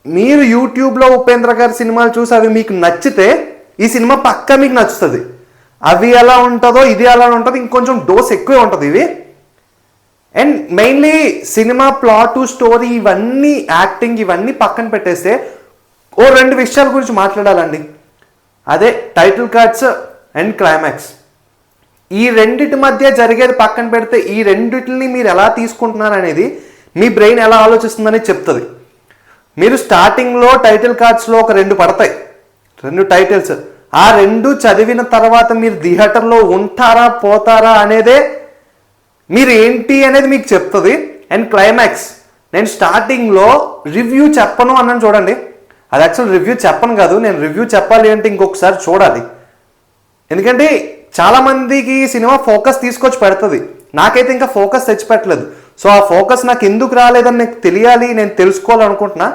మీరు యూట్యూబ్లో ఉపేంద్ర గారి సినిమాలు చూసి అవి మీకు నచ్చితే ఈ సినిమా పక్కా మీకు నచ్చుతుంది. అవి ఎలా ఉంటుందో ఇది ఎలా ఉంటుంది, ఇంకొంచెం డోస్ ఎక్కువే ఉంటుంది ఇవి. And mainly cinema plot, story, ఇవన్నీ యాక్టింగ్ ఇవన్నీ పక్కన పెట్టేస్తే ఓ 2 విషయాల గురించి మాట్లాడాలండి. అదే టైటిల్ కార్డ్స్ అండ్ క్లైమాక్స్. ఈ రెండిటి మధ్య జరిగేది పక్కన పెడితే ఈ రెండిటిని మీరు ఎలా తీసుకుంటున్నారు అనేది, మీ బ్రెయిన్ ఎలా ఆలోచిస్తుందని చెప్తుంది. మీరు స్టార్టింగ్లో టైటిల్ కార్డ్స్లో ఒక 2 పడతాయి, 2 టైటిల్స్. ఆ 2 చదివిన తర్వాత మీరు థియేటర్లో ఉంటారా పోతారా అనేదే మీరు ఏంటి అనేది మీకు చెప్తుంది. అండ్ క్లైమాక్స్, నేను స్టార్టింగ్లో రివ్యూ చెప్పను అన్నాను చూడండి. అది యాక్చువల్ రివ్యూ చెప్పను కాదు, నేను రివ్యూ చెప్పాలి అంటే ఇంకొకసారి చూడాలి. ఎందుకంటే చాలామందికి సినిమా ఫోకస్ తీసుకొచ్చి పెడుతుంది, నాకైతే ఇంకా ఫోకస్ తెచ్చిపెట్టలేదు. సో ఆ ఫోకస్ నాకు ఎందుకు రాలేదని నాకు తెలియాలి, నేను తెలుసుకోవాలనుకుంటున్నా.